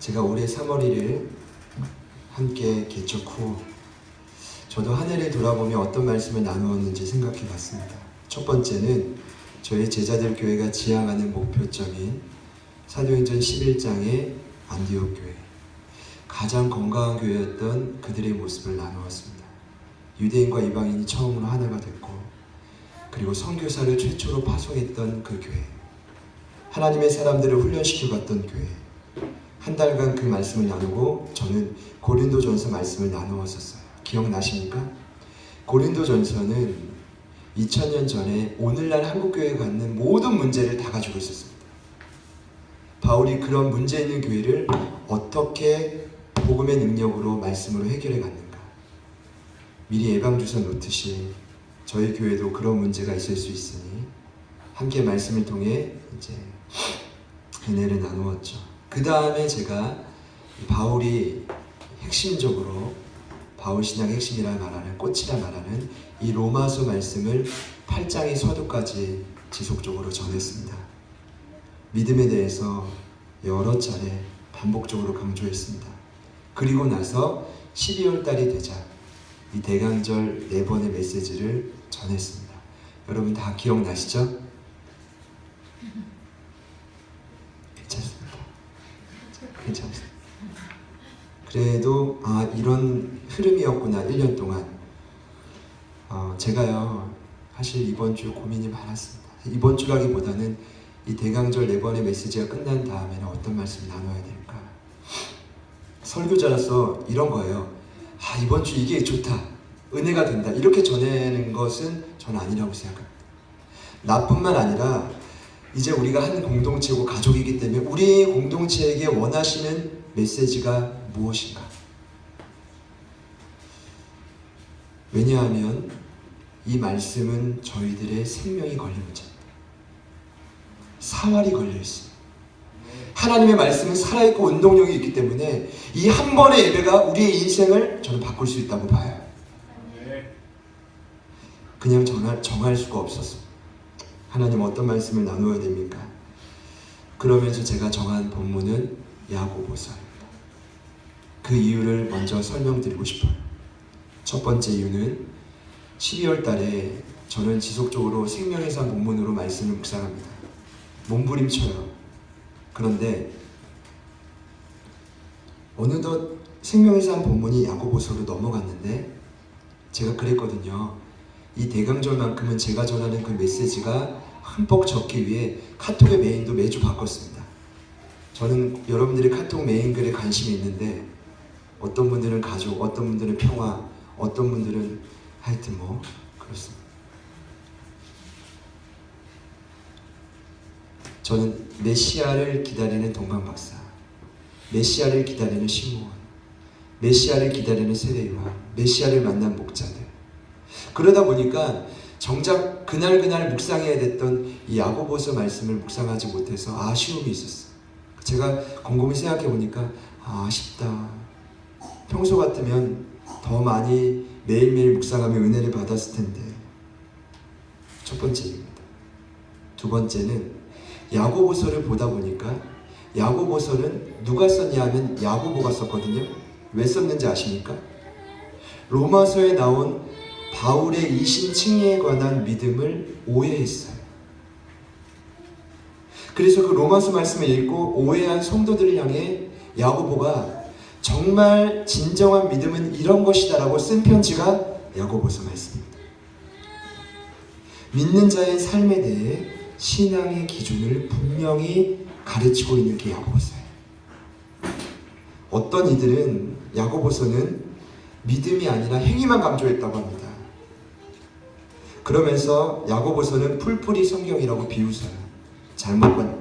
제가 올해 3월 1일 함께 개척 후 저도 한 해를 돌아보며 어떤 말씀을 나누었는지 생각해 봤습니다. 첫 번째는 저희 제자들 교회가 지향하는 목표점인 사도행전 11장의 안디옥 교회, 가장 건강한 교회였던 그들의 모습을 나누었습니다. 유대인과 이방인이 처음으로 하나가 됐고, 그리고 선교사를 최초로 파송했던 그 교회, 하나님의 사람들을 훈련시켜 갔던 교회. 한 달간 그 말씀을 나누고 저는 고린도전서 말씀을 나누었었어요. 기억나십니까? 고린도전서는 2000년 전에 오늘날 한국교회가 갖는 모든 문제를 다 가지고 있었습니다. 바울이 그런 문제 있는 교회를 어떻게 복음의 능력으로 말씀으로 해결해 갔는가. 미리 예방주사 놓듯이 저희 교회도 그런 문제가 있을 수 있으니 함께 말씀을 통해 이제 은혜를 나누었죠. 그 다음에 제가 바울이 핵심적으로 바울 신약의 핵심이라 말하는, 꽃이라 말하는 이 로마서 말씀을 8장의 서두까지 지속적으로 전했습니다. 믿음에 대해서 여러 차례 반복적으로 강조했습니다. 그리고 나서 12월 달이 되자 이 대강절 4번의 메시지를 전했습니다. 여러분 다 기억나시죠? 괜찮습니다. 그래도 이런 흐름이었구나. 1년 동안 제가요 사실 이번 주 고민이 많았습니다. 이번 주라기보다는 이 대강절 4번의 메시지가 끝난 다음에는 어떤 말씀을 나눠야 될까. 설교자로서 이런 거예요. 이번 주 이게 좋다, 은혜가 된다, 이렇게 전하는 것은 저는 아니라고 생각합니다. 나뿐만 아니라 이제 우리가 한 공동체고 가족이기 때문에 우리 공동체에게 원하시는 메시지가 무엇인가? 왜냐하면 이 말씀은 저희들의 생명이 걸린 문제입니다. 사활이 걸려 있습니다. 하나님의 말씀은 살아있고 운동력이 있기 때문에 이 한 번의 예배가 우리의 인생을 저는 바꿀 수 있다고 봐요. 그냥 정할 수가 없었어. 하나님 어떤 말씀을 나누어야 됩니까? 그러면서 제가 정한 본문은 야고보서입니다. 그 이유를 먼저 설명드리고 싶어요. 첫 번째 이유는 12월 달에 저는 지속적으로 생명의 산 본문으로 말씀을 묵상합니다. 몸부림쳐요. 그런데 어느덧 생명의 산 본문이 야고보서로 넘어갔는데 제가 그랬거든요. 이 대강절만큼은 제가 전하는 그 메시지가 흠뻑 적기 위해 카톡의 메인도 매주 바꿨습니다. 저는 여러분들의 카톡 메인 글에 관심이 있는데 어떤 분들은 가족, 어떤 분들은 평화, 어떤 분들은 하여튼 그렇습니다. 저는 메시아를 기다리는 동방박사, 메시아를 기다리는 신무원, 메시아를 기다리는 세례요한, 메시아를 만난 목자들. 그러다 보니까 정작 그날 묵상해야 됐던 이 야고보서 말씀을 묵상하지 못해서 아쉬움이 있었어요. 제가 곰곰이 생각해 보니까 아쉽다. 평소 같으면 더 많이 매일매일 묵상하며 은혜를 받았을 텐데. 첫 번째입니다. 두 번째는 야고보서를 보다 보니까 야고보서는 누가 썼냐 하면 야고보가 썼거든요. 왜 썼는지 아십니까? 로마서에 나온 바울의 이신칭의에 관한 믿음을 오해했어요. 그래서 그 로마서 말씀을 읽고 오해한 성도들을 향해 야고보가 정말 진정한 믿음은 이런 것이다 라고 쓴 편지가 야고보서 말씀입니다. 믿는 자의 삶에 대해 신앙의 기준을 분명히 가르치고 있는 게 야고보서예요. 어떤 이들은 야고보서는 믿음이 아니라 행위만 강조했다고 합니다. 그러면서 야고보서는 풀풀이 성경이라고 비웃어요. 죄송합니다.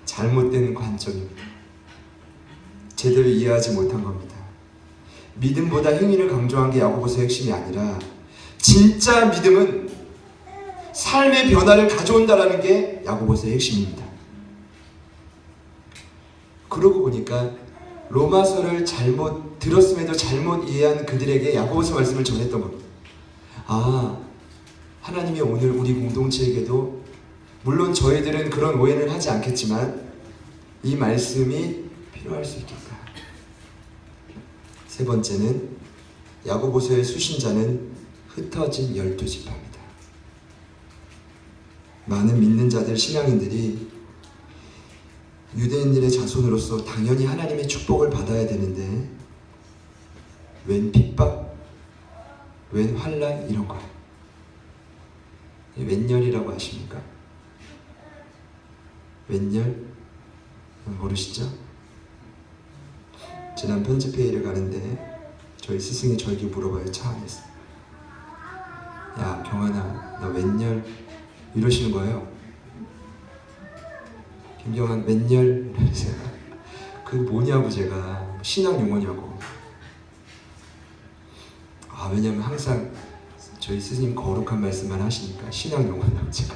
잘못된 관점입니다. 제대로 이해하지 못한 겁니다. 믿음보다 행위를 강조한 게 야고보서의 핵심이 아니라 진짜 믿음은 삶의 변화를 가져온다라는 게 야고보서의 핵심입니다. 그러고 보니까 로마서를 잘못 들었음에도 잘못 이해한 그들에게 야고보서 말씀을 전했던 겁니다. 하나님이 오늘 우리 공동체에게도, 물론 저희들은 그런 오해는 하지 않겠지만 이 말씀이 필요할 수 있겠다. 세 번째는 야고보서의 수신자는 흩어진 12지파입니다. 많은 믿는 자들, 신앙인들이 유대인들의 자손으로서 당연히 하나님의 축복을 받아야 되는데 웬 핍박, 웬 환난 이런 거예요. 웬열이라고 아십니까? 웬열? 모르시죠? 지난 편집회의를 가는데 저희 스승이 저에게 물어봐요. 차 안에서. 야 경환아, 너 웬열? 이러시는 거예요. 김경환 웬열? 이러세요. 그게 뭐냐고, 제가 신앙 용어냐고. 왜냐면 항상 저희 스님 거룩한 말씀만 하시니까 신앙 용어냐고 제가.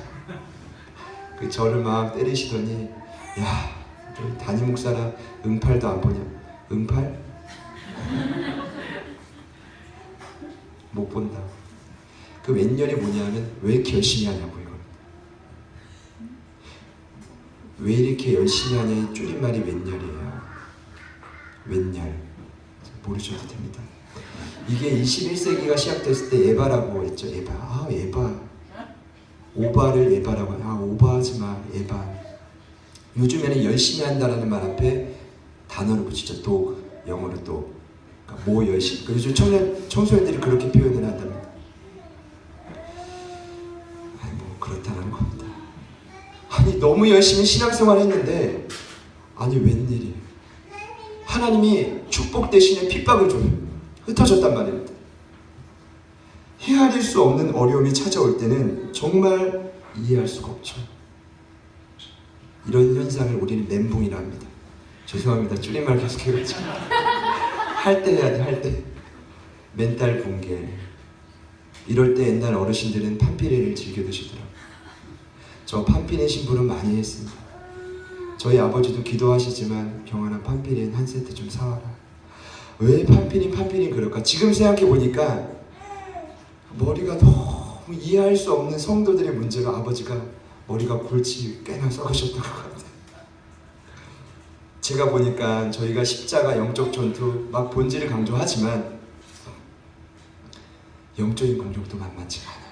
저를 막 때리시더니, 야 담임 목사라 응팔도 안 보냐? 응팔? 못 본다. 그 웬열이 뭐냐면 왜 이렇게 열심히 하냐고. 이거 왜 이렇게 열심히 하냐의 줄임말이 웬열이에요. 웬열. 모르셔도 됩니다. 이게 21세기가 시작됐을 때 에바라고 했죠. 에바. 에바. 오바를 에바라고. 오바하지 마. 에바. 요즘에는 열심히 한다라는 말 앞에 단어를 붙이죠. 도, 영어로 도. 그러니까 뭐 열심히. 요즘 청소년들이 그렇게 표현을 한답니다. 뭐 그렇다는 겁니다. 너무 열심히 신앙생활 했는데 웬일이에요. 하나님이 축복 대신에 핍박을 줘요. 흩어졌단 말입니다. 헤아릴 수 없는 어려움이 찾아올 때는 정말 이해할 수가 없죠. 이런 현상을 우리는 멘붕이라 합니다. 죄송합니다. 줄임말 계속 해가지고. 할 때 해야 돼, 할 때. 멘탈 붕괴. 이럴 때 옛날 어르신들은 판피레를 즐겨 드시더라고요. 저 판피레 심부름 많이 했습니다. 저희 아버지도 기도하시지만 경환아 판피레 한 세트 좀 사와라. 왜 판피린 그럴까? 지금 생각해 보니까 머리가 너무 이해할 수 없는 성도들의 문제가 아버지가 머리가 골치 꽤나 썩으셨던 것 같아요. 제가 보니까 저희가 십자가 영적 전투 막 본질을 강조하지만 영적인 공격도 만만치 않아요.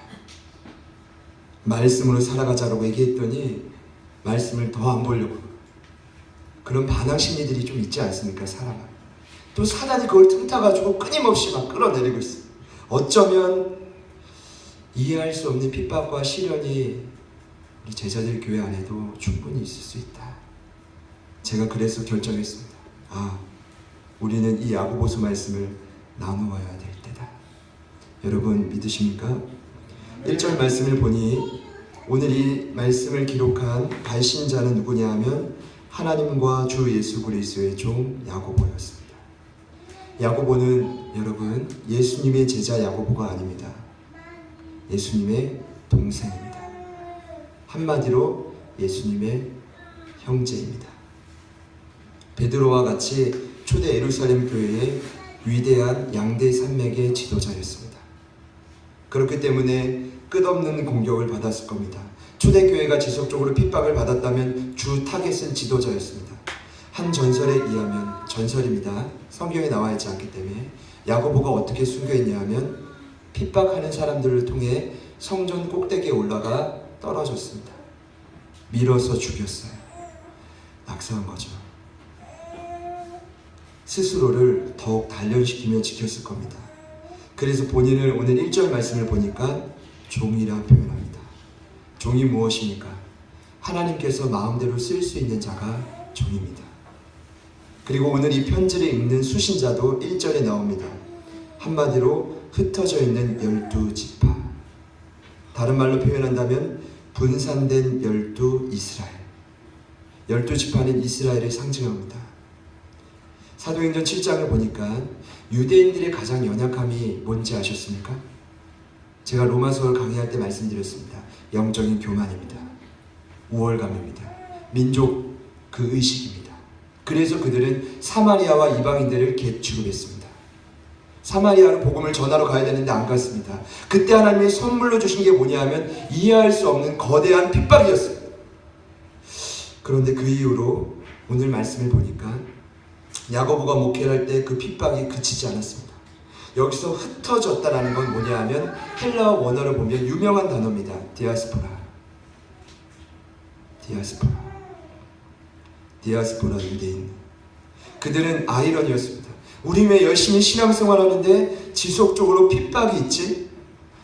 말씀으로 살아가자라고 얘기했더니 말씀을 더 안 보려고 그런 반항 심리들이 좀 있지 않습니까? 사람은 또 사단이 그걸 틈타가지고 끊임없이 막 끌어내리고 있어요. 어쩌면 이해할 수 없는 핍박과 시련이 우리 제자들 교회 안에도 충분히 있을 수 있다. 제가 그래서 결정했습니다. 우리는 이 야고보서 말씀을 나누어야 될 때다. 여러분 믿으십니까? 1절 말씀을 보니 오늘 이 말씀을 기록한 발신자는 누구냐 하면 하나님과 주 예수 그리스도의 종 야고보였습니다. 야고보는 여러분 예수님의 제자 야고보가 아닙니다. 예수님의 동생입니다. 한마디로 예수님의 형제입니다. 베드로와 같이 초대 예루살렘 교회의 위대한 양대 산맥의 지도자였습니다. 그렇기 때문에 끝없는 공격을 받았을 겁니다. 초대교회가 지속적으로 핍박을 받았다면 주 타겟은 지도자였습니다. 한 전설에 의하면, 전설입니다. 성경에 나와 있지 않기 때문에 야고보가 어떻게 순교했냐 하면 핍박하는 사람들을 통해 성전 꼭대기에 올라가 떨어졌습니다. 밀어서 죽였어요. 낙사한 거죠. 스스로를 더욱 단련시키며 지켰을 겁니다. 그래서 본인을 오늘 1절 말씀을 보니까 종이라 표현합니다. 종이 무엇입니까? 하나님께서 마음대로 쓸 수 있는 자가 종입니다. 그리고 오늘 이 편지를 읽는 수신자도 1절에 나옵니다. 한마디로 흩어져 있는 12지파. 다른 말로 표현한다면 분산된 12 이스라엘. 12지파는 이스라엘을 상징합니다. 사도행전 7장을 보니까 유대인들의 가장 연약함이 뭔지 아셨습니까? 제가 로마서를 강의할 때 말씀드렸습니다. 영적인 교만입니다. 우월감입니다. 민족 그 의식입니다. 그래서 그들은 사마리아와 이방인들을 취급했습니다. 사마리아로 복음을 전하러 가야 되는데 안 갔습니다. 그때 하나님이 선물로 주신 게 뭐냐 하면 이해할 수 없는 거대한 핍박이었어요. 그런데 그 이후로 오늘 말씀을 보니까 야고보가 목회를 할 때 그 핍박이 그치지 않았습니다. 여기서 흩어졌다라는 건 뭐냐 하면 헬라어 원어를 보면 유명한 단어입니다. 디아스포라 유대인. 그들은 아이러니였습니다. 우리 왜 열심히 신앙생활하는데 지속적으로 핍박이 있지?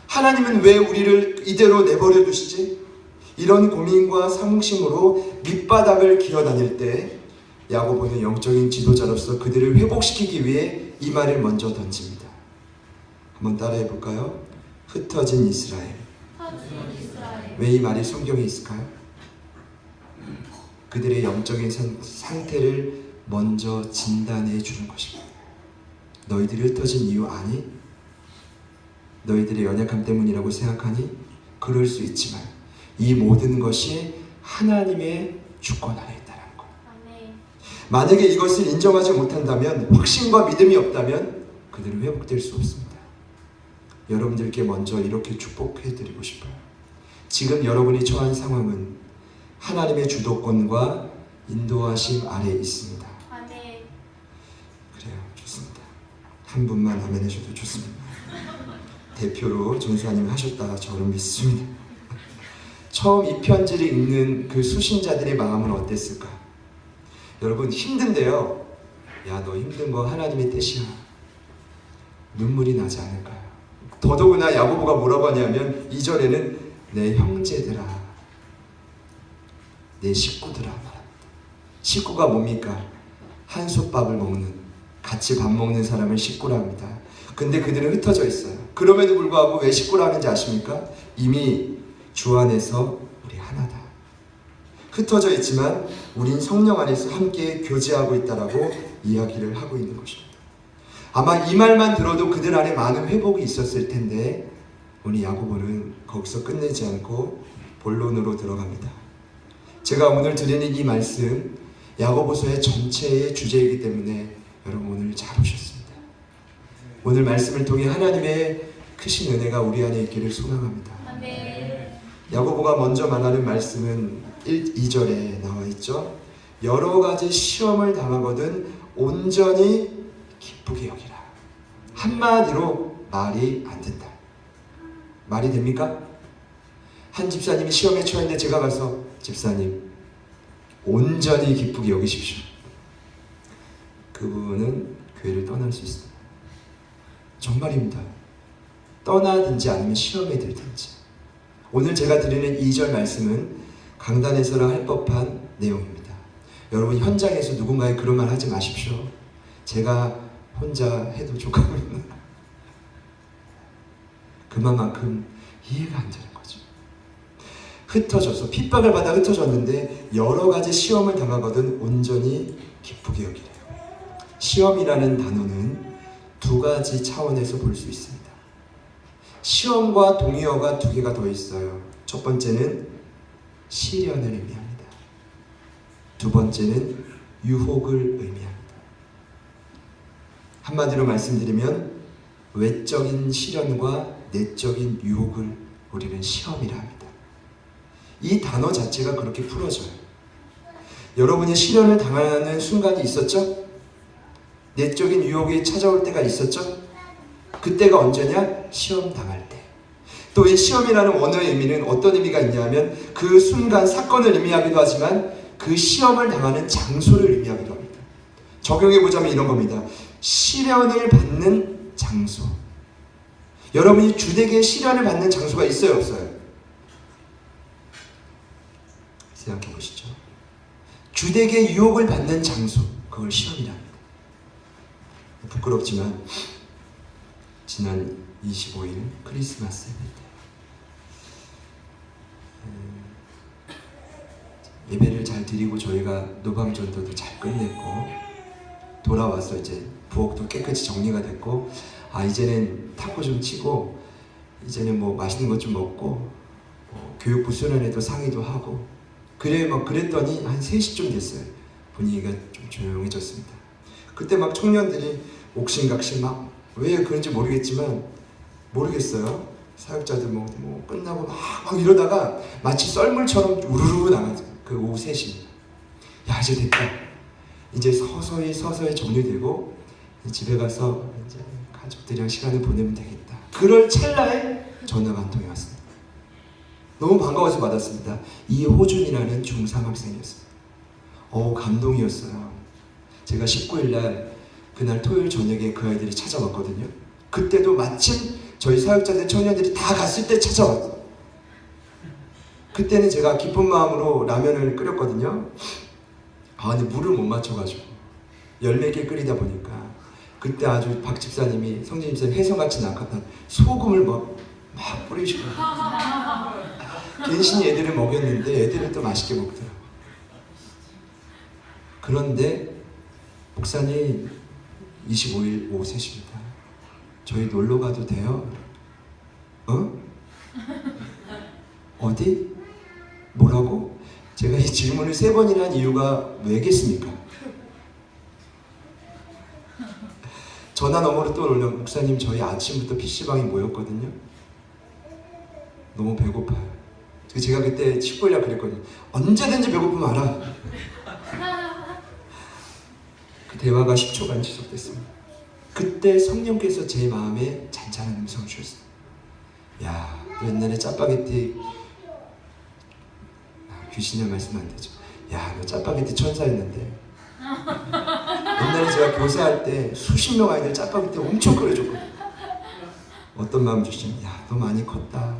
하나님은 왜 우리를 이대로 내버려 두시지? 이런 고민과 상심으로 밑바닥을 기어다닐 때 야고보는 영적인 지도자로서 그들을 회복시키기 위해 이 말을 먼저 던집니다. 한번 따라해 볼까요? 흩어진 이스라엘. 왜 이 말이 성경에 있을까요? 그들의 영적인 상태를 먼저 진단해 주는 것입니다. 너희들이 흩어진 이유 아니? 너희들의 연약함 때문이라고 생각하니? 그럴 수 있지만 이 모든 것이 하나님의 주권 안에 있다는 것. 만약에 이것을 인정하지 못한다면, 확신과 믿음이 없다면 그들은 회복될 수 없습니다. 여러분들께 먼저 이렇게 축복해드리고 싶어요. 지금 여러분이 처한 상황은 하나님의 주도권과 인도하심 아래에 있습니다. 아멘. 그래요. 좋습니다. 한 분만 아멘 해줘도 좋습니다. 대표로 전사님이 하셨다 저는 믿습니다. 처음 이 편지를 읽는 그 수신자들의 마음은 어땠을까? 여러분 힘든데요. 야, 너 힘든 거 하나님의 뜻이야. 눈물이 나지 않을까요? 더더구나 야고보가 뭐라고 하냐면 2절에는 내 형제들아, 내 식구들아 말합니다. 식구가 뭡니까? 한솥밥을 먹는, 같이 밥 먹는 사람을 식구라 합니다. 근데 그들은 흩어져 있어요. 그럼에도 불구하고 왜 식구라 하는지 아십니까? 이미 주 안에서 우리 하나다. 흩어져 있지만 우린 성령 안에서 함께 교제하고 있다라고 이야기를 하고 있는 것입니다. 아마 이 말만 들어도 그들 안에 많은 회복이 있었을 텐데 우리 야고보는 거기서 끝내지 않고 본론으로 들어갑니다. 제가 오늘 드리는 이 말씀 야고보서의 전체의 주제이기 때문에 여러분 오늘 잘 오셨습니다. 오늘 말씀을 통해 하나님의 크신 은혜가 우리 안에 있기를 소망합니다. 아멘. 야고보가 먼저 말하는 말씀은 2절에 나와 있죠. 여러 가지 시험을 당하거든 온전히 기쁘게 여기라. 한마디로 말이 안 된다. 말이 됩니까? 한 집사님이 시험에 처했는데 제가 가서 집사님 온전히 기쁘게 여기십시오. 그분은 교회를 떠날 수 있습니다. 정말입니다. 떠나든지 아니면 시험에 들든지. 오늘 제가 드리는 2절 말씀은 강단에서나 할 법한 내용입니다. 여러분 현장에서 누군가의 그런 말 하지 마십시오. 제가 혼자 해도 좋거든요. 그만큼 이해가 안 되는 거죠. 흩어져서 핍박을 받아 흩어졌는데 여러 가지 시험을 당하거든 온전히 기쁘게 여기래요. 시험이라는 단어는 두 가지 차원에서 볼 수 있습니다. 시험과 동의어가 두 개가 더 있어요. 첫 번째는 시련을 의미합니다. 두 번째는 유혹을 의미합니다. 한마디로 말씀드리면 외적인 시련과 내적인 유혹을 우리는 시험이라 합니다. 이 단어 자체가 그렇게 풀어져요. 여러분이 시련을 당하는 순간이 있었죠? 내적인 유혹이 찾아올 때가 있었죠? 그때가 언제냐? 시험 당할 때. 또 이 시험이라는 원어의 의미는 어떤 의미가 있냐면 그 순간 사건을 의미하기도 하지만 그 시험을 당하는 장소를 의미하기도 합니다. 적용해보자면 이런 겁니다. 시련을 받는 장소. 여러분이 주되게 시련을 받는 장소가 있어요, 없어요? 생각해 보시죠. 주되게 유혹을 받는 장소, 그걸 시험이라 합니다. 부끄럽지만 지난 25일 크리스마스 예배를 잘 드리고 저희가 노방전도도 잘 끝냈고 돌아와서 이제 부엌도 깨끗이 정리가 됐고 이제는 탁구 좀 치고 이제는 뭐 맛있는 것 좀 먹고 교육부 수련회도 상의도 하고 그랬더니 한 3시쯤 됐어요. 분위기가 좀 조용해졌습니다. 그때 막 청년들이 옥신각신 막 왜 그런지 모르겠어요. 사역자들 뭐 끝나고 막 이러다가 마치 썰물처럼 우르르 나가죠. 그 오후 3시. 야, 이제 됐다. 이제 서서히 정리되고 집에 가서 이제 가족들이랑 시간을 보내면 되겠다. 그럴 찰나에 전화가 한 통이 왔습니다. 너무 반가워서 받았습니다. 이호준이라는 중3 학생이었습니다. 감동이었어요. 제가 19일 날 그날 토요일 저녁에 그 아이들이 찾아왔거든요. 그때도 마침 저희 사역자들 청년들이 다 갔을 때 찾아왔어요. 그때는 제가 기쁜 마음으로 라면을 끓였거든요. 근데 물을 못 맞춰가지고 14개 끓이다 보니까 그때 아주 박 집사님이 성진 집사님 혜성같이 낙합한 소금을 막 뿌리시고 괜시니 애들을 먹였는데 애들은 또 맛있게 먹더라고요. 그런데 목사님 25일 오후 3시입니다. 저희 놀러 가도 돼요? 어디? 뭐라고? 제가 이 질문을 3번이나 한 이유가 왜겠습니까? 전화 너머로 또 놀려. 목사님 저희 아침부터 PC방에 모였거든요. 너무 배고파요. 제가 그때 19일날 그랬거든요. 언제든지 배고프면 알아. 그 대화가 10초간 지속됐습니다. 그때 성령께서 제 마음에 잔잔한 음성을 주셨어요. 야, 너 옛날에 짜파게티 귀신이라 말씀은 안 되죠. 야, 너 짜파게티 천사였는데 옛날에 제가 교사할 때 수십 명 아이들 짜파게티 엄청 끓여줬거든요. 어떤 마음 주시면 야, 너 많이 컸다.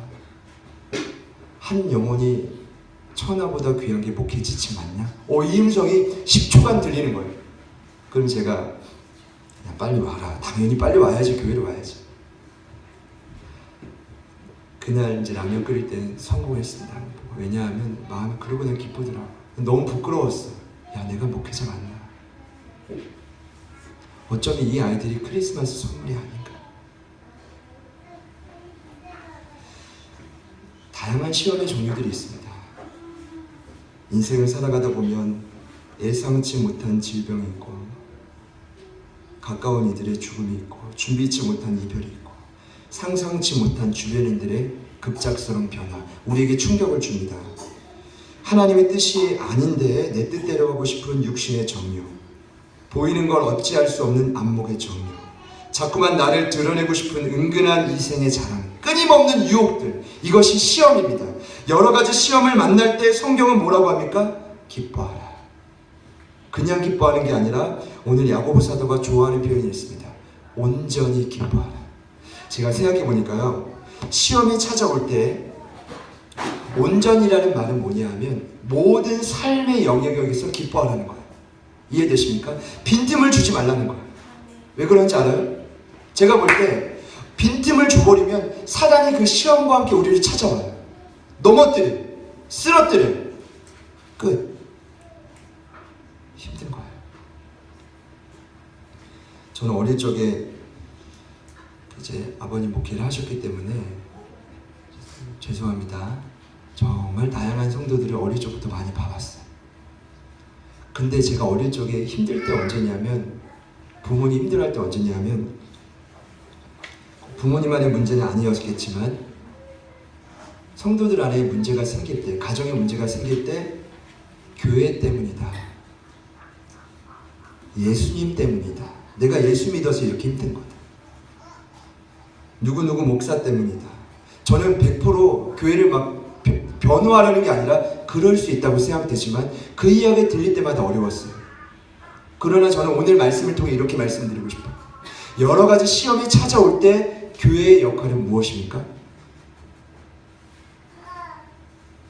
한 영혼이 천하보다 귀한 게 목회 지침 맞냐? 이 음성이 10초간 들리는 거예요. 그럼 제가 야, 빨리 와라. 당연히 빨리 와야지. 교회로 와야지. 그날 이제 라면 끓일 때는 성공했습니다. 왜냐하면 마음이 그러고 난 기쁘더라고. 너무 부끄러웠어. 야, 내가 목회자 맞나? 어쩌면 이 아이들이 크리스마스 선물이 아닌가. 다양한 시험의 종류들이 있습니다. 인생을 살아가다 보면 예상치 못한 질병이 있고 가까운 이들의 죽음이 있고 준비치 못한 이별이 있고 상상치 못한 주변인들의 급작스러운 변화, 우리에게 충격을 줍니다. 하나님의 뜻이 아닌데 내 뜻대로 하고 싶은 육신의 정욕, 보이는 걸 어찌할 수 없는 안목의 정욕, 자꾸만 나를 드러내고 싶은 은근한 이생의 자랑, 끊임없는 유혹들, 이것이 시험입니다. 여러 가지 시험을 만날 때 성경은 뭐라고 합니까? 기뻐하라. 그냥 기뻐하는 게 아니라 오늘 야고보 사도가 좋아하는 표현이 있습니다. 온전히 기뻐하라. 제가 생각해 보니까요, 시험이 찾아올 때 온전이라는 말은 뭐냐 하면 모든 삶의 영역에서 기뻐하라는 거예요. 이해되십니까? 빈틈을 주지 말라는 거예요. 왜 그런지 알아요? 제가 볼 때 빈틈을 줘버리면 사단이 그 시험과 함께 우리를 찾아와요. 넘어뜨려, 쓰러뜨려. 끝. 힘든 거예요. 저는 어릴 적에 이제 아버님 목회를 하셨기 때문에 죄송합니다. 정말 다양한 성도들을 어릴 적부터 많이 봐왔어요. 근데 제가 어릴 적에 힘들 때 언제냐면, 부모님 힘들어할 때 언제냐면, 부모님만의 문제는 아니었겠지만 성도들 안에 문제가 생길 때, 가정에 문제가 생길 때 교회 때문이다, 예수님 때문이다, 내가 예수 믿어서 이렇게 힘든 거다, 누구누구 목사 때문이다. 저는 100% 교회를 막 변호하라는 게 아니라 그럴 수 있다고 생각되지만 그 이야기 들릴 때마다 어려웠어요. 그러나 저는 오늘 말씀을 통해 이렇게 말씀드리고 싶어요. 여러 가지 시험이 찾아올 때 교회의 역할은 무엇입니까?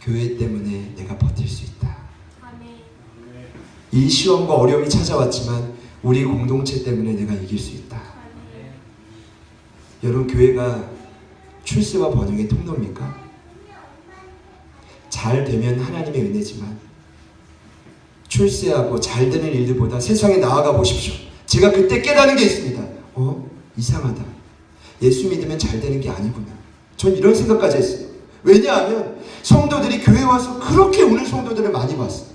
교회 때문에 내가 버틸 수 있다. 이 시험과 어려움이 찾아왔지만 우리 공동체 때문에 내가 이길 수 있다. 여러분, 교회가 출세와 번영의 통로입니까? 잘 되면 하나님의 은혜지만 출세하고 잘 되는 일들보다 세상에 나아가 보십시오. 제가 그때 깨달은 게 있습니다. 이상하다. 예수 믿으면 잘 되는 게 아니구나. 전 이런 생각까지 했어요. 왜냐하면 성도들이 교회 와서 그렇게 우는 성도들을 많이 봤어요.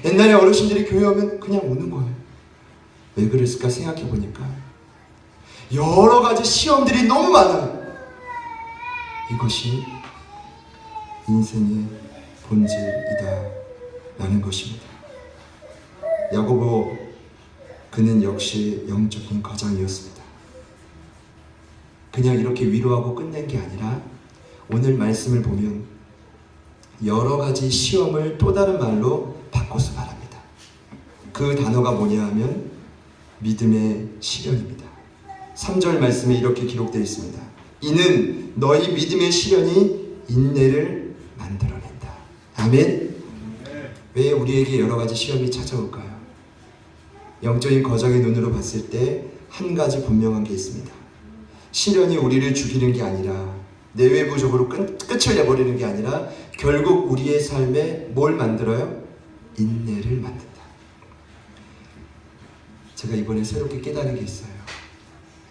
옛날에 어르신들이 교회 오면 그냥 우는 거예요. 왜 그랬을까 생각해 보니까 여러 가지 시험들이 너무 많아요. 이것이 인생의 본질이다 라는 것입니다. 야고보 그는 역시 영적인 거장이었습니다. 그냥 이렇게 위로하고 끝낸 게 아니라 오늘 말씀을 보면 여러 가지 시험을 또 다른 말로 바꿔서 말합니다. 그 단어가 뭐냐 하면 믿음의 시련입니다. 3절 말씀에 이렇게 기록되어 있습니다. 이는 너희 믿음의 시련이 인내를 만들어낸다. 아멘. 왜 우리에게 여러 가지 시험이 찾아올까요? 영적인 거장의 눈으로 봤을 때 한 가지 분명한 게 있습니다. 시련이 우리를 죽이는 게 아니라 내외부적으로 끝을 내버리는 게 아니라 결국 우리의 삶에 뭘 만들어요? 인내를 만든다. 제가 이번에 새롭게 깨달은 게 있어요.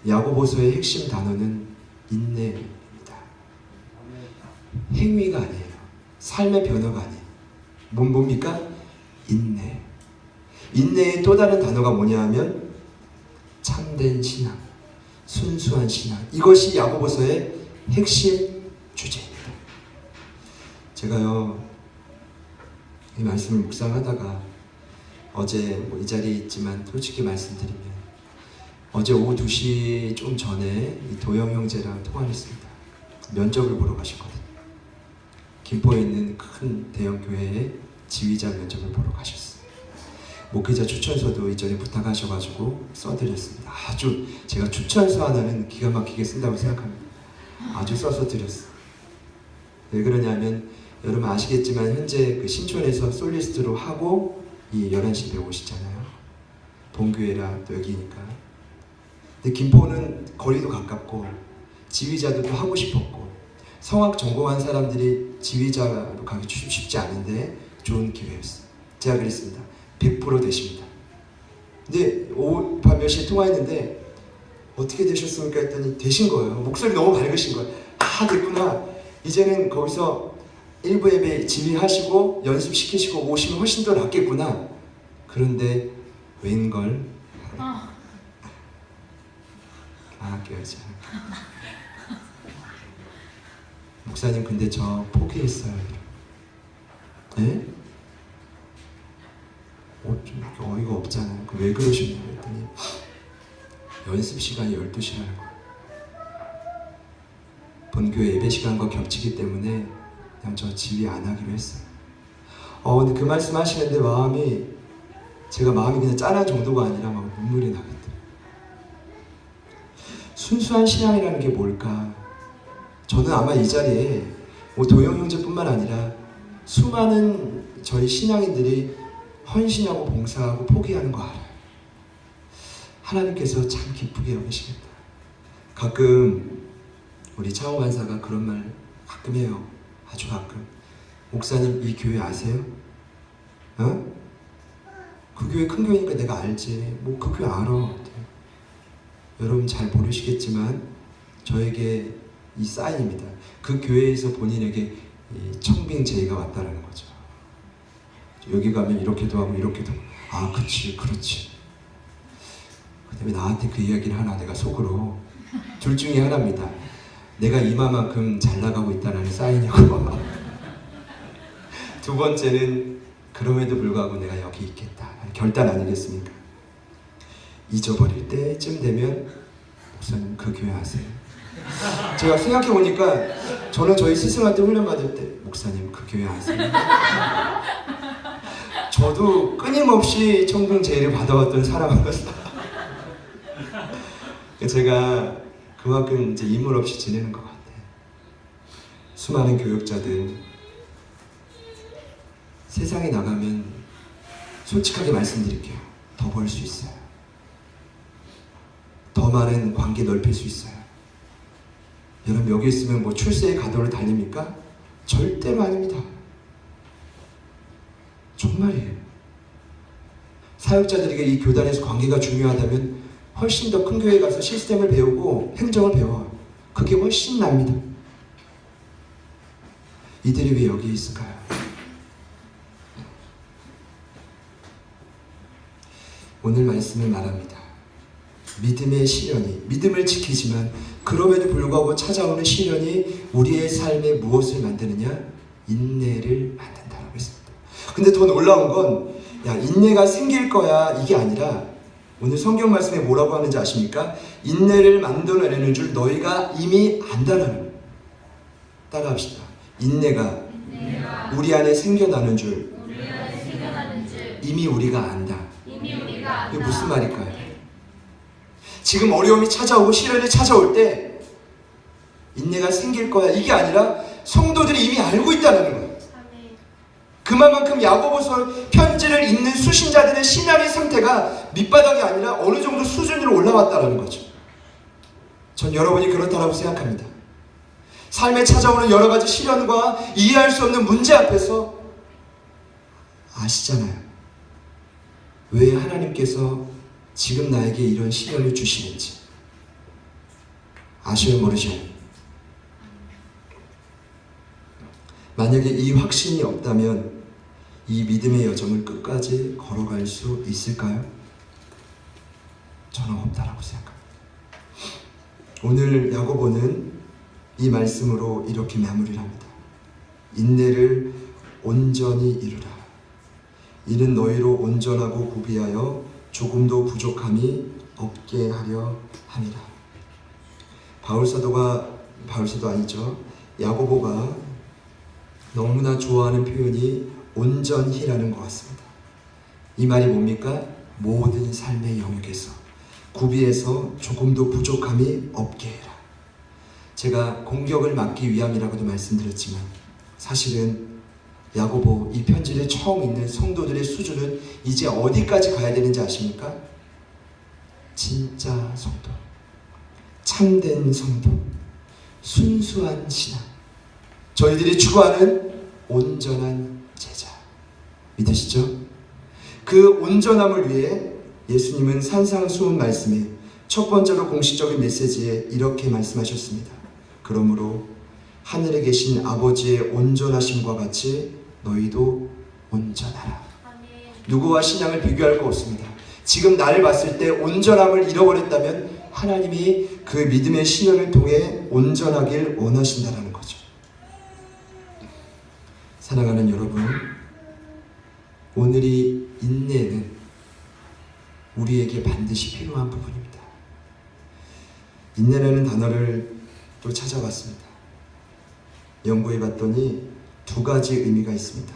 야고보서의 핵심 단어는 인내입니다. 행위가 아니에요. 삶의 변화가 아니에요. 뭡니까? 인내. 인내의 또 다른 단어가 뭐냐 하면 참된 신앙, 순수한 신앙. 이것이 야고보서의 핵심 주제입니다. 제가요, 이 말씀을 묵상하다가 어제 이 자리에 있지만 솔직히 말씀드리면 어제 오후 2시 좀 전에 이 도영 형제랑 통화를 했습니다. 면접을 보러 가셨거든요. 김포에 있는 큰 대형 교회에 지휘자 면접을 보러 가셨어요. 목회자 추천서도 이전에 부탁하셔가지고 써드렸습니다. 아주 제가 추천서 하나는 기가 막히게 쓴다고 생각합니다. 아주 써서 드렸어요. 왜 그러냐면 여러분 아시겠지만 현재 그 신촌에서 솔리스트로 하고 이 11시 배우시잖아요. 본교회라 또 여기니까. 근데 김포는 거리도 가깝고 지휘자도 또 하고 싶었고 성악 전공한 사람들이 지휘자로 가기 쉽지 않은데 좋은 기회였어요. 제가 그랬습니다. 100% 되십니다. 근데 오후 밤 몇 시에 통화했는데 어떻게 되셨습니까? 했더니 되신 거예요. 목소리 너무 밝으신 거예요. 아, 됐구나. 이제는 거기서 일부 예배 지휘하시고 연습시키시고 오시면 훨씬 더 낫겠구나. 그런데 웬걸 껴야지. 목사님 근데 저 포기했어요. 네? 좀 어이가 없잖아요. 왜 그러시냐고 했더니 연습 시간이 12시라는 거예요. 본교회 예배 시간과 겹치기 때문에 그냥 저 지휘 안 하기로 했어요. 근데 그 말씀 하시는데 제가 마음이 그냥 짠한 정도가 아니라 막 눈물이 나겠더라고요. 순수한 신앙이라는 게 뭘까? 저는 아마 이 자리에 도영 형제뿐만 아니라 수많은 저희 신앙인들이 헌신하고 봉사하고 포기하는 거 알아요. 하나님께서 참 기쁘게 여기시겠다. 가끔 우리 차호 간사가 그런 말 가끔 해요. 아주 가끔. 목사님 이 교회 아세요? 어? 그 교회 큰 교회니까 내가 알지. 그 교회 알아. 여러분 잘 모르시겠지만 저에게 이 사인입니다. 그 교회에서 본인에게 이 청빙 제의가 왔다는 거죠. 여기 가면 이렇게도 하고 이렇게도 하고. 아 그치 그렇지. 그 다음에 나한테 그 이야기를 하나 내가 속으로 둘 중에 하나입니다. 내가 이마만큼 잘 나가고 있다는 사인이고 두 번째는 그럼에도 불구하고 내가 여기 있겠다. 결단 아니겠습니까? 잊어버릴 때쯤 되면 목사님 그 교회 아세요? 제가 생각해보니까 저는 저희 스승한테 훈련받을 때 목사님 그 교회 아세요? 저도 끊임없이 청빙 제의를 받아왔던 사람으로서 제가 그만큼 이제 인물 없이 지내는 것 같아요. 수많은 교육자들 세상에 나가면 솔직하게 말씀드릴게요. 더 벌 수 있어요. 더 많은 관계 넓힐 수 있어요. 여러분 여기 있으면 뭐 출세의 가도를 달립니까? 절대로 아닙니다. 정말이에요. 사역자들에게 이 교단에서 관계가 중요하다면 훨씬 더 큰 교회에 가서 시스템을 배우고 행정을 배워요. 그게 훨씬 납니다. 이들이 왜 여기 있을까요? 오늘 말씀을 말합니다. 믿음의 시련이, 믿음을 지키지만 그럼에도 불구하고 찾아오는 시련이 우리의 삶에 무엇을 만드느냐? 인내를 만든다고 했습니다. 근데 더 놀라운 건 야, 인내가 생길 거야, 이게 아니라 오늘 성경 말씀에 뭐라고 하는지 아십니까? 인내를 만들어내는 줄 너희가 이미 안다라는 거예요. 따라합시다. 인내가 우리 안에 생겨나는 줄 이미 우리가 안다. 이게 무슨 말일까요? 지금 어려움이 찾아오고 시련이 찾아올 때 인내가 생길 거야, 이게 아니라 성도들이 이미 알고 있다는 거예요. 그만큼 야고보서 편지를 읽는 수신자들의 신앙의 상태가 밑바닥이 아니라 어느 정도 수준으로 올라왔다는 거죠. 전 여러분이 그렇다고 생각합니다. 삶에 찾아오는 여러 가지 시련과 이해할 수 없는 문제 앞에서 아시잖아요. 왜 하나님께서 지금 나에게 이런 시련을 주시는지. 아셔요, 모르셔요? 만약에 이 확신이 없다면 이 믿음의 여정을 끝까지 걸어갈 수 있을까요? 저는 없다라고 생각합니다. 오늘 야고보는 이 말씀으로 이렇게 마무리를 합니다. 인내를 온전히 이루라. 이는 너희로 온전하고 구비하여 조금도 부족함이 없게 하려 함이라. 바울사도 아니죠. 야고보가 너무나 좋아하는 표현이 온전히라는 것 같습니다. 이 말이 뭡니까? 모든 삶의 영역에서 구비해서 조금도 부족함이 없게 해라. 제가 공격을 막기 위함이라고도 말씀드렸지만 사실은 야고보 이 편지를 처음 읽는 성도들의 수준은 이제 어디까지 가야 되는지 아십니까? 진짜 성도, 참된 성도, 순수한 신앙, 저희들이 추구하는 온전한 제자, 믿으시죠? 그 온전함을 위해 예수님은 산상수훈 말씀에 첫 번째로 공식적인 메시지에 이렇게 말씀하셨습니다. 그러므로 하늘에 계신 아버지의 온전하심과 같이 너희도 온전하라. 누구와 신앙을 비교할 거 없습니다. 지금 나를 봤을 때 온전함을 잃어버렸다면 하나님이 그 믿음의 시련을 통해 온전하길 원하신다는 거죠. 사랑하는 여러분, 오늘이 인내는 우리에게 반드시 필요한 부분입니다. 인내라는 단어를 또 찾아봤습니다. 연구해 봤더니 두 가지 의미가 있습니다.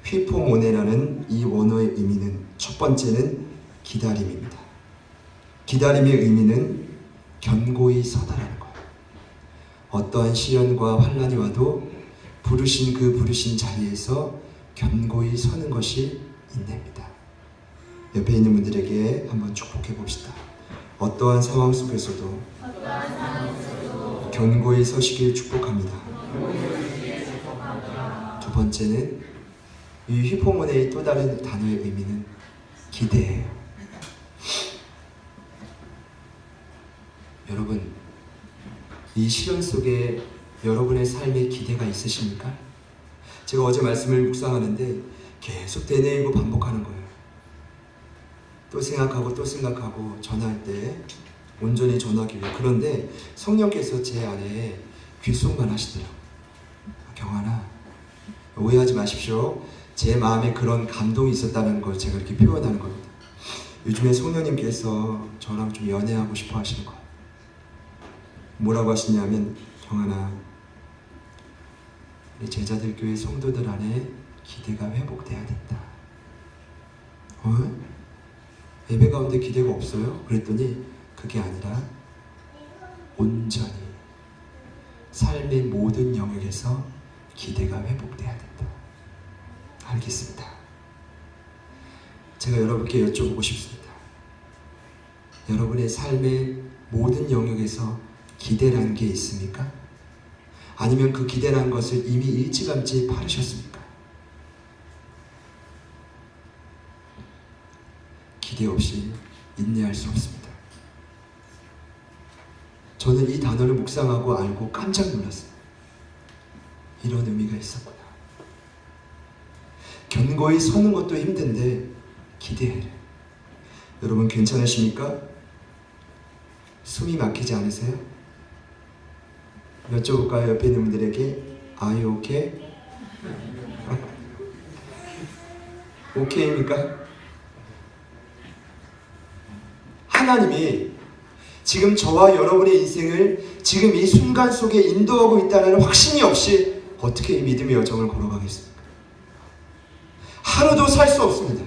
휘포모네라는 이 원어의 의미는 첫 번째는 기다림입니다. 기다림의 의미는 견고히 서다라는 거예요. 어떠한 시련과 환난이 와도 부르신 자리에서 견고히 서는 것이 인내입니다. 옆에 있는 분들에게 한번 축복해 봅시다. 어떠한 상황 속에서도 견고히 서시길 축복합니다. 두 번째는 이 휘포모네의 또 다른 단어의 의미는 기대예요. 여러분, 이 시련 속에 여러분의 삶에 기대가 있으십니까? 제가 어제 말씀을 묵상하는데 계속 되뇌이고 반복하는 거예요. 또 생각하고 전할 때 온전히 전하기 위해. 그런데 성령께서 제 안에 귓속만 하시더라고요. 경환아, 오해하지 마십시오. 제 마음에 그런 감동이 있었다는 걸 제가 이렇게 표현하는 겁니다. 요즘에 성령님께서 저랑 좀 연애하고 싶어 하시는 거예요. 뭐라고 하시냐면, 경환아, 우리 제자들 교회 성도들 안에 기대가 회복돼야 된다. 예배 가운데 기대가 없어요? 그랬더니 그게 아니라 온전히 삶의 모든 영역에서 기대가 회복돼야 된다. 알겠습니다. 제가 여러분께 여쭤보고 싶습니다. 여러분의 삶의 모든 영역에서 기대라는 게 있습니까? 아니면 그 기대라는 것을 이미 일찌감치 바르셨습니까? 기대 없이 인내할 수 없습니다. 저는 이 단어를 묵상하고 알고 깜짝 놀랐어요. 이런 의미가 있었구나. 견고히 서는 것도 힘든데 기대해. 여러분 괜찮으십니까? 숨이 막히지 않으세요? 여쭤볼까요? 옆에 있는 분들에게 Are you okay? 오케이입니까? 하나님이 지금 저와 여러분의 인생을 지금 이 순간 속에 인도하고 있다는 확신이 없이 어떻게 이 믿음의 여정을 걸어가겠습니까? 하루도 살 수 없습니다.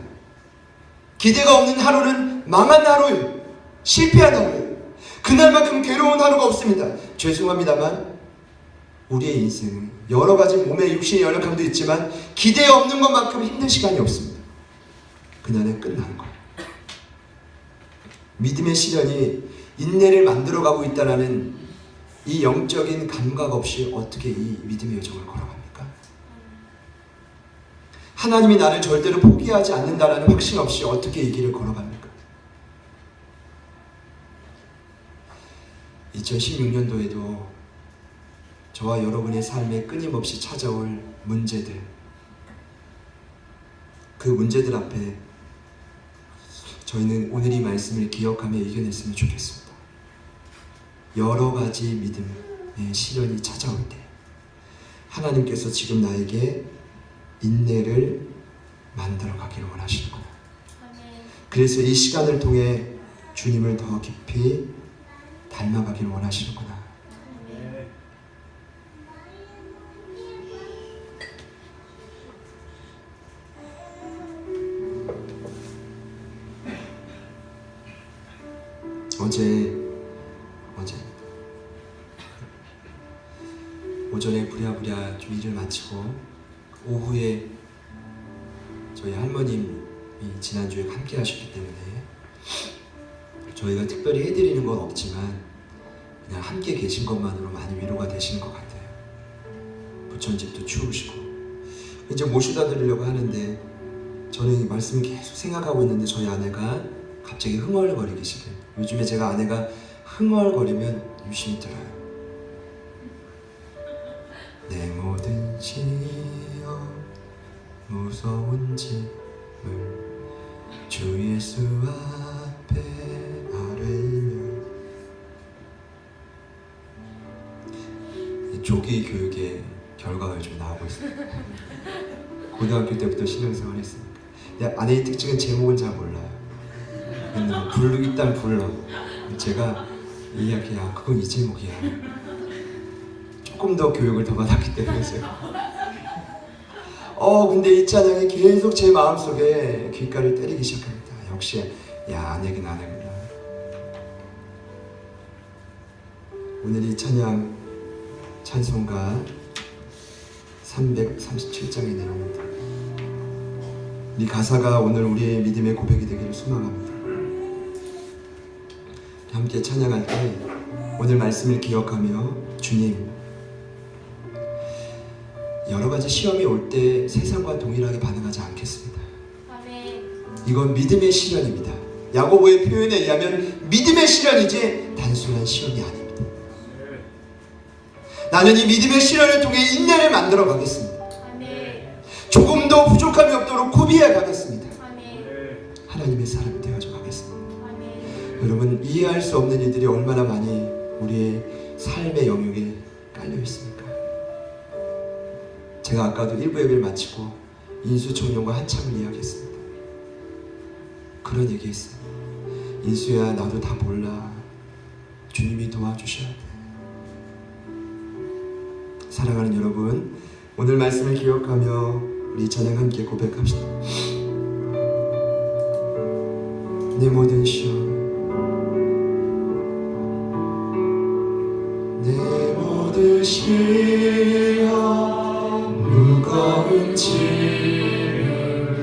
기대가 없는 하루는 망한 하루예요. 실패한 하루예요. 그날만큼 괴로운 하루가 없습니다. 죄송합니다만 우리의 인생은 여러 가지 몸의 육신의 연약함도 있지만 기대 없는 것만큼 힘든 시간이 없습니다. 그날은 끝나는 거예요. 믿음의 시련이 인내를 만들어가고 있다는 이 영적인 감각 없이 어떻게 이 믿음의 여정을 걸어갑니까? 하나님이 나를 절대로 포기하지 않는다는 확신 없이 어떻게 이 길을 걸어갑니까? 2016년도에도 저와 여러분의 삶에 끊임없이 찾아올 문제들, 그 문제들 앞에 저희는 오늘 이 말씀을 기억하며 이겨냈으면 좋겠습니다. 여러 가지 믿음의 시련이 찾아올 때 하나님께서 지금 나에게 인내를 만들어 가기를 원하시는구나. 그래서 이 시간을 통해 주님을 더 깊이 닮아가기를 원하시는구나. 어제 오전에 부랴부랴 좀 일을 마치고 오후에 저희 할머님이 지난주에 함께 하셨기 때문에 저희가 특별히 해드리는 건 없지만 그냥 함께 계신 것만으로 많이 위로가 되시는 것 같아요. 부천집도 추우시고 이제 모셔다 드리려고 하는데 저는 이 말씀을 계속 생각하고 있는데 저희 아내가 갑자기 흥얼거리기 시작해요. 요즘에 제가 아내가 흥얼거리면 유심히 들어요. 내 모든 시험 무서운 짐을 주 예수 앞에 아뢰이며. 조기 교육의 결과가 좀 나오고 있습니다. 고등학교 때부터 신앙생활 했으니까. 아내의 특징은 제목은 잘 몰라요. 일단 불러. 제가 이야기야 그건 이 제목이야. 조금 더 교육을 더 받았기 때문에 제가. 근데 이 찬양이 계속 제 마음속에 귓가를 때리기 시작합니다. 역시 아내긴 아내구나. 오늘 이 찬송가 337장에 내려옵니다. 이 가사가 오늘 우리의 믿음의 고백이 되기를 소망합니다. 함께 찬양할 때 오늘 말씀을 기억하며 주님, 여러 가지 시험이 올 때 세상과 동일하게 반응하지 않겠습니다. 이건 믿음의 시련입니다. 야고보의 표현에 의하면 믿음의 시련이지 단순한 시험이 아닙니다. 나는 이 믿음의 시련을 통해 인내를 만들어 가겠습니다. 조금도 부족함이 없도록 구비해 가겠습니다. 하나님의 사람이 되어져 가겠습니다. 여러분, 이해할 수 없는 일들이 얼마나 많이 우리의 삶의 영역에 깔려 있습니까? 제가 아까도 1부 예배를 마치고 인수 청년과 한참을 이야기했습니다. 그런 얘기했어요. 인수야, 나도 다 몰라. 주님이 도와주셔야 돼. 사랑하는 여러분, 오늘 말씀을 기억하며 우리 찬양 함께 고백합시다. 내 모든 시험, 내 모든 시험 무거운 짐을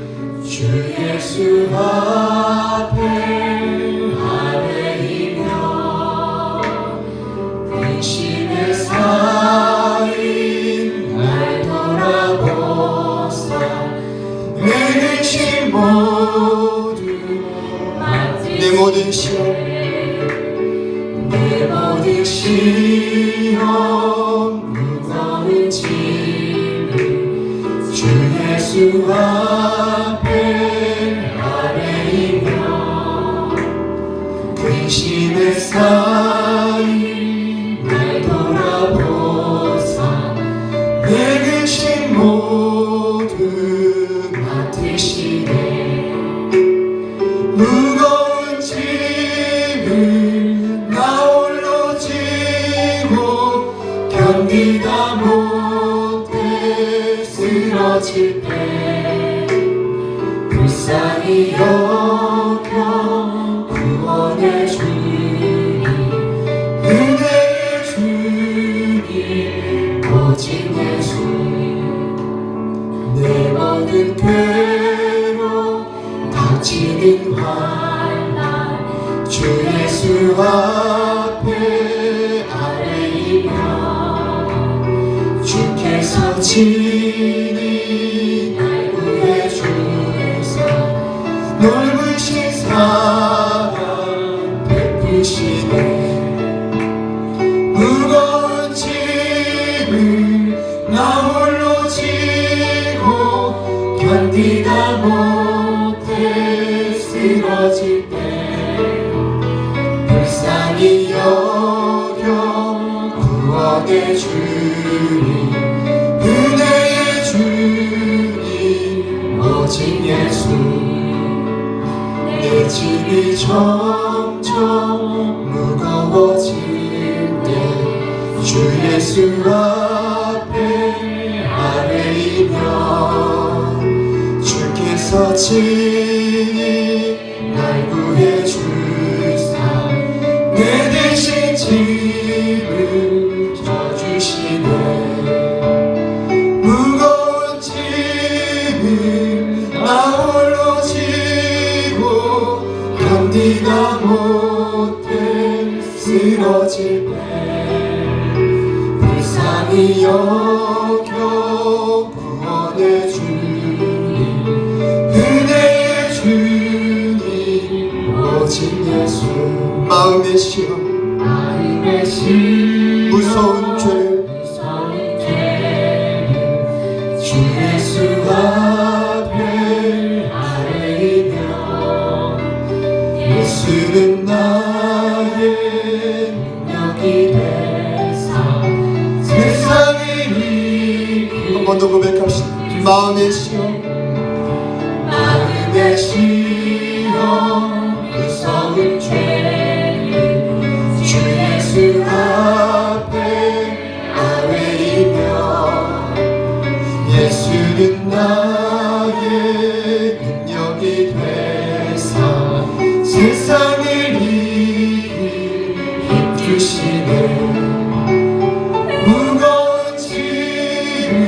주 예수 앞에 아뢰이며 근심에 쌓인 날 돌아보사 내 근심 모두 내 모든 시험 내 모든 시험 무거운 짐을 주 예수 앞에 아뢰이며 근심에 쌓인 날 돌아보사 내 근심 모두 맡으시네. 무거운 짐을 나 홀로 지고 견디다 못해 쓰러질 때 불쌍히 여겨 구원해 주니 은혜의 주님 오직 예수 내 모든 괴로 닥치는 환난 주 예수 앞에 아뢰이며 주께서 친히 날 구해 주사 넓으신 사랑 베푸시네 무거운 짐을 나 홀로 지고 견디다 못해 쓰러질 때 불쌍히 여겨 구원해 주니 은혜의 주님 오직 예수 내 짐이 점점 무거워질 때 주 예수 앞에 아뢰이며 주께서 친히 날 구해 주사 내 대신 짐을 져주시네 무거운 짐을 나 홀로 지고 견디다 못해 쓰러질 때 불쌍히 여겨 구원해 주니 은혜의 주님 오직 예수 마음의 시험 무서운 죄 주 예수 앞에 아뢰이며 예수는 나의 능력이 되사 세상을 이기 한 번 더 고백합시다 마음의 시험 무서운 죄 주 예수 앞에 아뢰이며 예수는 나의 능력이 되사 세상을 이길 힘 주시네 무거운 짐을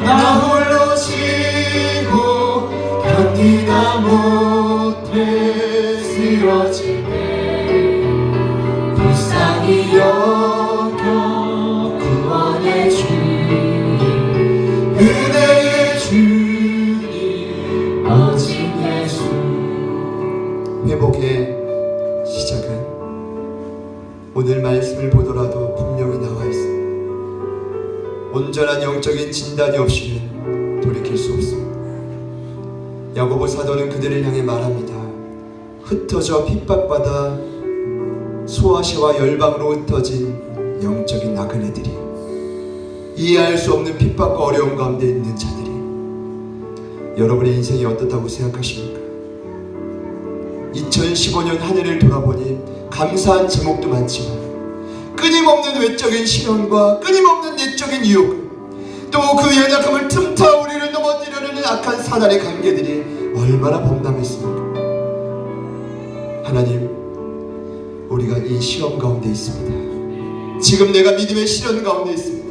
나 홀로 지고 견디다 못해 쓰러질 때 불쌍히 여겨 구원해 주니 은혜의 주님 오직 예수 회복의 시작은 오늘 말씀을 보더라도 분명히 나와 있습니다. 온전한 영적인 진단이 없이는 돌이킬 수 없습니다. 야고보 사도는 그들을 향해 말합니다. 흩어져 핍박받아 소아시와 열방으로 흩어진 영적인 나그네들이 이해할 수 없는 핍박과 어려움 가운데 있는 자들이 여러분의 인생이 어떻다고 생각하십니까? 2015년 한 해를 돌아보니 감사한 제목도 많지만 끊임없는 외적인 시련과 끊임없는 내적인 유혹 또 그 연약함을 틈타 우리를 넘어뜨리려는 악한 사단의 관계들이 얼마나 범람했습니까? 하나님 우리가 이 시험 가운데 있습니다. 지금 내가 믿음의 시련 가운데 있습니다.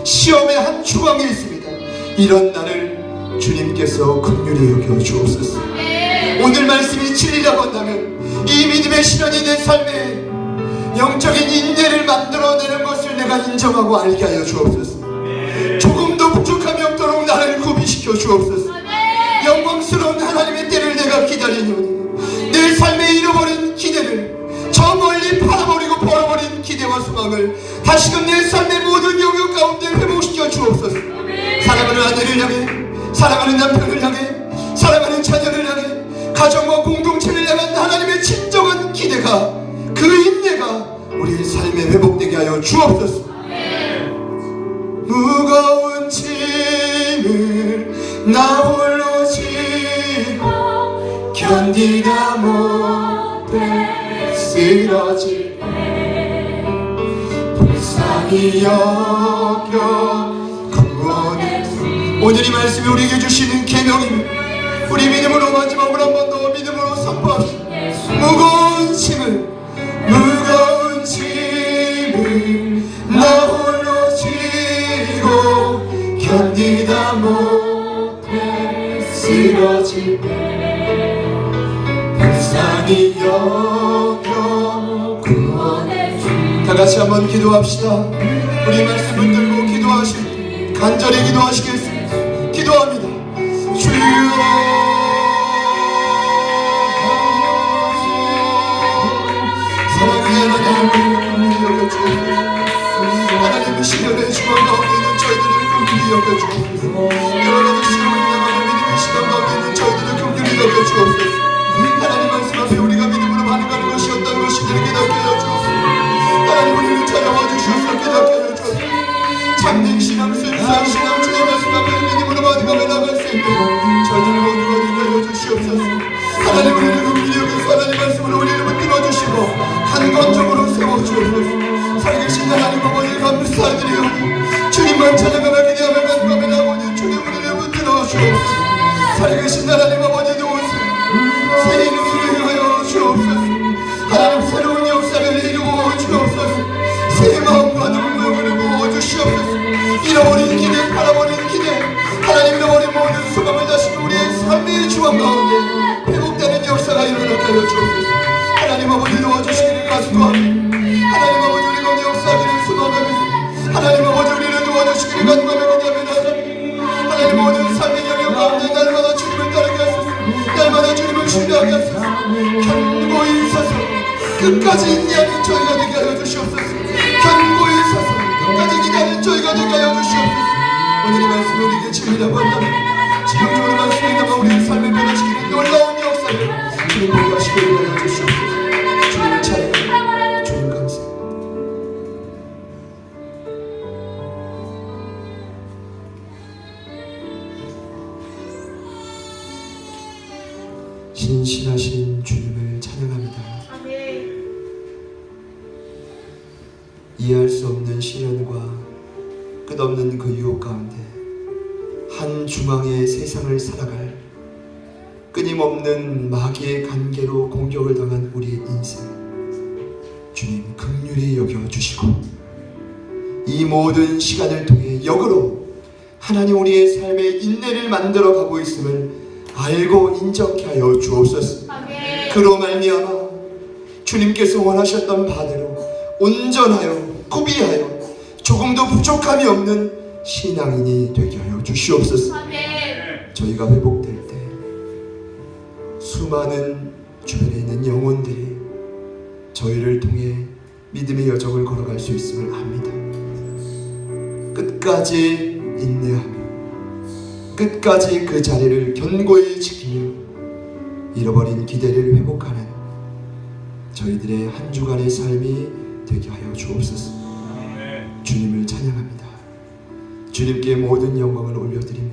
시험의 한 추방에 있습니다. 이런 나를 주님께서 긍휼히 여겨 주옵소서. 오늘 말씀이 진리라고 한다면 이 믿음의 시련이 내 삶에 영적인 인내를 만들어내는 것을 내가 인정하고 알게 하여 주옵소서. 조금도 부족함이 없도록 나를 구비시켜 주옵소서. 영광스러운 하나님의 때를 내가 기다리노니 내 삶에 잃어버린 기대를 저 멀리 팔아버리고 벌어버린 기대와 소망을 다시금 내 삶의 모든 영역 가운데 회복시켜 주옵소서. 사랑하는 아내를 향해 사랑하는 남편을 향해 사랑하는 자녀를 향해 가정과 공동체를 향한 하나님의 진정한 기대가 그 인내가 우리 삶에 회복되게 하여 주옵소서. 무거운 짐을 나 홀로 지고 견디다 못해 쓰러질 때 불쌍히 여겨 구원해. 오늘 이 말씀이 우리에게 주시는 계명입니다. 우리 믿음으로 마지막으로 한 번 더 믿음으로 선포합시다. 무거운 짐을 나 홀로 지고 견디다 못해 쓰러질 때 불쌍히 여겨 구원해 주. 다 같이 한번 기도합시다. 우리 말씀 붙들고 기도하실 간절히 기도하시겠습니다. 기도합니다. 주여 하나님의 시련의 주원 가운데 있는 저희들을 긍휼히 여겨주옵소서. 여러 가지 시험을 당하는 믿음의 시간 가운데 있는 저희들을 긍휼히 여겨주옵소서. 하나님 말씀 앞에 우리가 믿음으로 반응하는 것이 어떤 것인지를 깨닫게 하여 주옵소서. 하나님 우리를 찾아와 주셔서 깨닫게 하여 주옵소서. 참된 신앙, 순수한 신앙, 주의 말씀 앞에 믿음으로 반응하며 나갈 수 있는 저희들을 모두가 되게 하여 주시옵소서. 하나님 우리를 긍휼히 여겨서 하나님 말씀으로 우리를 붙들어 주시고 한건적으로 세워주옵소서. 살아계신 하나님 아버지 감사드리오니 주님만 찬양하며 기대하며 간구하며 나오니 주님 우리를 붙들어 주옵소서. 살아계신 하나님 아버지 도우소서. 새 인생을 하여 주옵소서. 하나님 새로운 역사를 이루어 주옵소서. 새 마음과 눈물을 부어 주시옵소서. 잃어버린 기대, 팔아버린 기대, 하나님 잃어버린 모든 소망을 다시 우리의 삶의 주원 가운데 회복되는 역사가 일어나게 하여 주옵소서. 하나님 아버지 도와주시기를 간구합니다. 하나님 아버지 우리 가운데 역사하기를 소망합니다. 하나님 아버지 우리를 도와주시기를 간구하며 기도하며 하나님 모든 삶의 영역 가운데 날마다 주님을 따르게 하소서. 날마다 주님을 신뢰하게 하소서. 견고히 서서 끝까지 인내하는 저희가 되게 하여 주시옵소서. 견고히 서서 끝까지 기다리는 저희가 되게 하여 주시옵소서. 오늘 이 말씀을 우리에게 진리라고 한다면 지금적으로 말씀에 담아 우리의 삶을 변화시키는 놀라운 역사를 주님 보게 하시기를 하여 주시옵소서. 주님을 찬양합니다. 주님 감사합니다. 신실하신 주님을 찬양합니다. 이해할 수 없는 시련과 끝없는 그 유혹 가운데 한 중앙의 세상을 살아갈 끊임없는 마귀의 관계로 공격을 당한 우리의 인생, 주님 긍휼히 여겨주시고 이 모든 시간을 통해 역으로 하나님 우리의 삶의 인내를 만들어가고 있음을 알고 인정케 하여 주옵소서. 그로 말미암아 주님께서 원하셨던 바대로 온전하여 구비하여 조금도 부족함이 없는 신앙인이 되게 하여 주시옵소서. 저희가 회복될 때 수많은 주변에 있는 영혼들이 저희를 통해 믿음의 여정을 걸어갈 수 있음을 압니다. 끝까지 인내하며 끝까지 그 자리를 견고히 지키며 잃어버린 기대를 회복하는 저희들의 한 주간의 삶이 되게 하여 주옵소서. 주님을 찬양합니다. 주님께 모든 영광을 올려드리며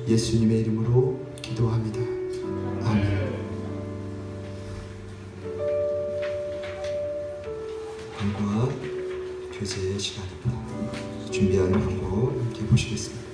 예수님의 이름으로 기도합니다. 아멘. 광고와 교제의 시간입니다. 준비한 광고 함께 보시겠습니다.